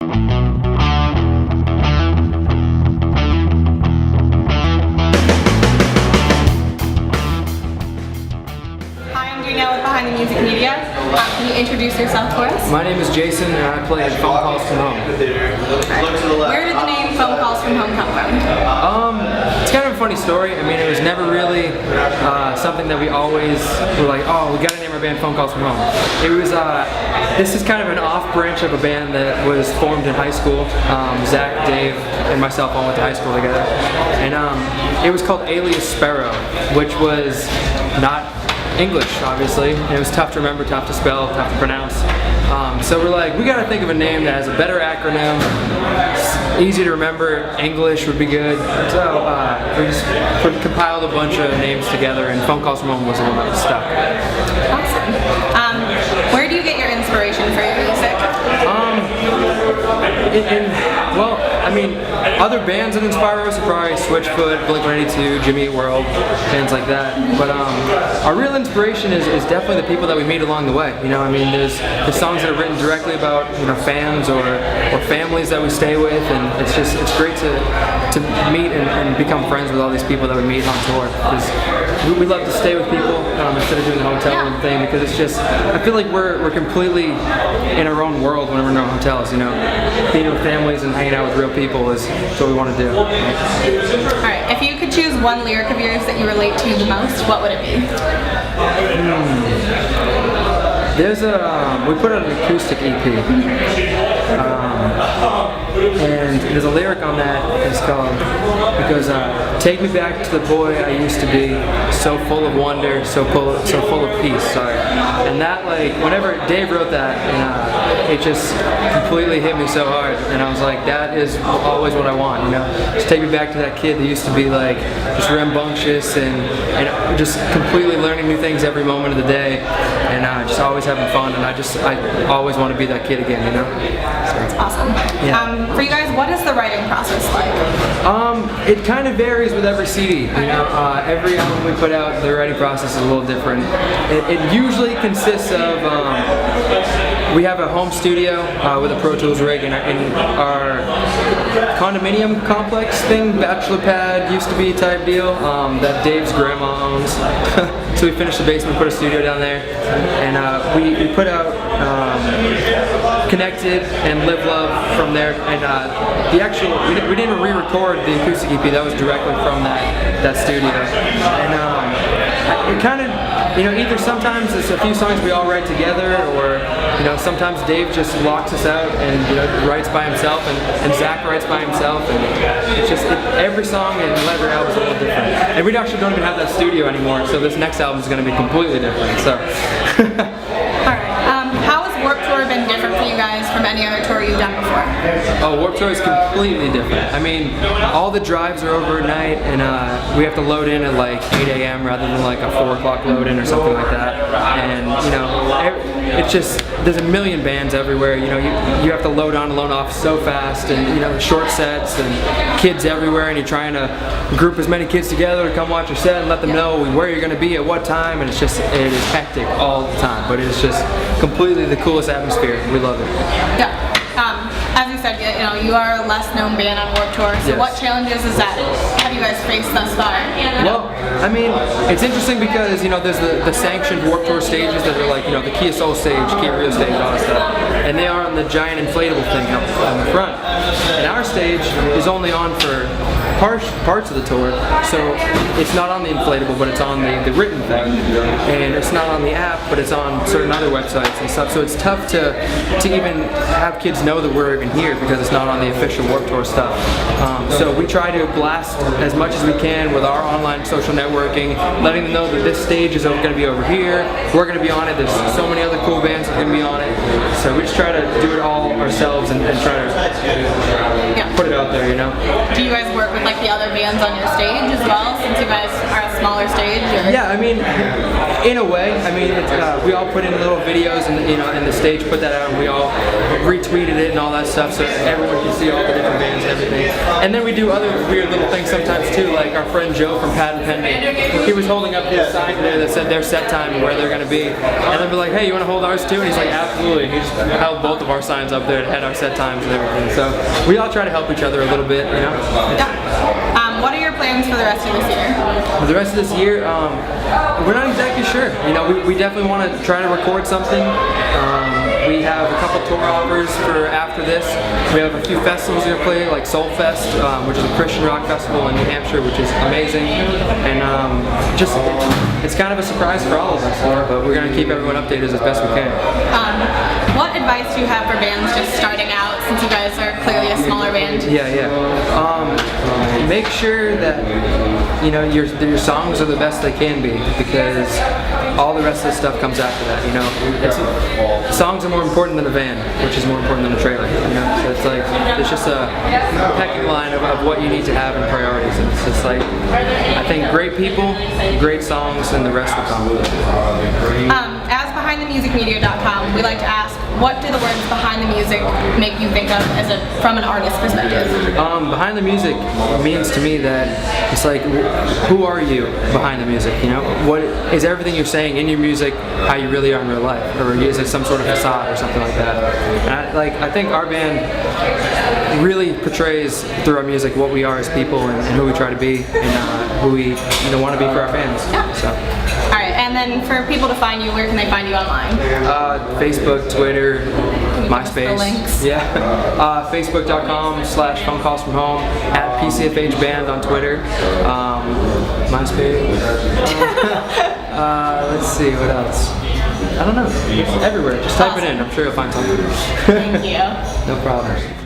Danielle with Behind the Music Media. Can you introduce yourself for us? My name is Jason and I play in Phone Calls from Home. Where did the name Phone Calls from Home come from? It's kind of a funny story. I mean, it was never really something that we always were like, oh, we gotta name our band Phone Calls from Home. It was, this is kind of an off branch of a band that was formed in high school. Zach, Dave, and myself all went to high school together. And it was called Alias Sparrow, which was not English, obviously. It was tough to remember, tough to spell, tough to pronounce. So we're like, we gotta think of a name that has a better acronym, easy to remember, English would be good. So we just compiled a bunch of names together, and Phone Calls from Home was the one that was stuck. Awesome. Where do you get your inspiration for your music? Well, I mean, other bands that inspire us are probably Switchfoot, Blink-182, Jimmy Eat World, bands like that. But our real inspiration is definitely the people that we meet along the way. You know, I mean, there's songs that are written directly about, you know, fans or families that we stay with, and it's great to meet and become friends with all these people that we meet on tour. Because we love to stay with people instead of doing the hotel room thing, because it's just, I feel like we're completely in our own world whenever we're in our hotels. You know, being with families and hanging out with real people is what we want to do. Alright, if you could choose one lyric of yours that you relate to the most, what would it be? There's we put out an acoustic EP. And there's a lyric on that. It's called, it goes, take me back to the boy I used to be, so full of wonder, so full of peace. Sorry. And that, like, whenever Dave wrote that, it just completely hit me so hard. And I was like, that is always what I want, you know? Just take me back to that kid that used to be like just rambunctious and just completely learning new things every moment of the day, and just always having fun. And I always want to be that kid again, you know? So, that's awesome. Yeah. For you guys, what is the writing process like? It kind of varies with every CD. You know, every album we put out, the writing process is a little different. It usually consists of we have a home studio with a Pro Tools rig in our condominium complex thing, bachelor pad used to be type deal that Dave's grandma owns. So we finished the basement, put a studio down there, and we put out Connected and Live Love from there, and the actual, we didn't re-record the acoustic EP, that was directly from that studio. And it kind of, you know, either sometimes it's a few songs we all write together, or, you know, sometimes Dave just locks us out and, you know, writes by himself, and Zach writes by himself, and it's just, every song and every album is a little different. And we actually don't even have that studio anymore, so this next album is going to be completely different, so. How has Warped Tour been different for you guys from any other tour you've done before? Oh, Warped Tour is completely different. I mean, all the drives are overnight, and we have to load in at like 8 a.m. rather than like a 4 o'clock load in or something like that. And, you know, it's just, there's a million bands everywhere. You know, you have to load on and load off so fast, and, you know, short sets and kids everywhere, and you're trying to group as many kids together to come watch your set and let them know where you're going to be at what time, and it is hectic all the time, but it's just completely the coolest atmosphere. We love it. Yeah. As you said, you know, you are a less known band on Warped Tour, so what challenges have you guys faced thus far? Well, I mean, it's interesting because, you know, there's the sanctioned Warped Tour stages that are like, you know, the Kia Soul stage, Kia Rio stage, and all that stuff. And they are on the giant inflatable thing up on the front. And our stage is only on for parts of the tour, so it's not on the inflatable, but it's on the written thing. And it's not on the app, but it's on certain other websites and stuff. So it's tough to even have kids know that we're even here, because it's not on the official Warped Tour stuff. So we try to blast as much as we can with our online social networking, letting them know that this stage is going to be over here, we're going to be on it, there's so many other cool bands that are going to be on it. So we just try to do it all ourselves and try to put it out there, you know. Do you guys work with like the other bands on your stage as well, since you guys are a smaller stage? Or? Yeah, I mean, in a way. I mean, we all put in little videos, and and the stage put that out, and we all retweeted it and all that stuff, so everyone can see all the different bands and everything. And then we do other weird little things sometimes too, like our friend Joe from Pat and Pending. He was holding up this sign there that said their set time and where they're going to be, and then we're like, hey, you want to hold ours too? And he's like, absolutely. He just held both of our signs up there and had our set times and everything. So we all try to help each other a little bit, you know. What are your plans for the rest of this year? For the rest of this year, we're not exactly sure. You know, we definitely want to try to record something. We have a couple tour offers for after this. We have a few festivals we're going to play, like Soul Fest, which is a Christian rock festival in New Hampshire, which is amazing. And it's kind of a surprise for all of us, but we're going to keep everyone updated as best we can. What advice do you have for bands just starting out, since you guys are clearly a smaller band? Yeah. Make sure that your songs are the best they can be, because all the rest of the stuff comes after that. You know, songs are more important than a van, which is more important than a trailer. You know, so it's like it's just a pecking line of what you need to have in priorities. And it's just like, I think great people, great songs, and the rest will come. As BehindTheMusicMedia.com, we like to ask, what do the words behind the music make you think of from an artist perspective? Behind the music means to me that it's like, who are you behind the music? You know, what is everything you're saying in your music how you really are in real life, or is it some sort of facade or something like that? And I think our band really portrays through our music what we are as people and who we try to be, and who we want to be for our fans. Yeah. So. All right, and then for people to find you, where can they find you online? Facebook, Twitter, MySpace. The links. Yeah. Facebook.com/phone calls from home, at PCFH Band on Twitter. MySpace. Let's see, what else? I don't know. It's everywhere. Just type it in. I'm sure you'll find something. Thank you. No problem.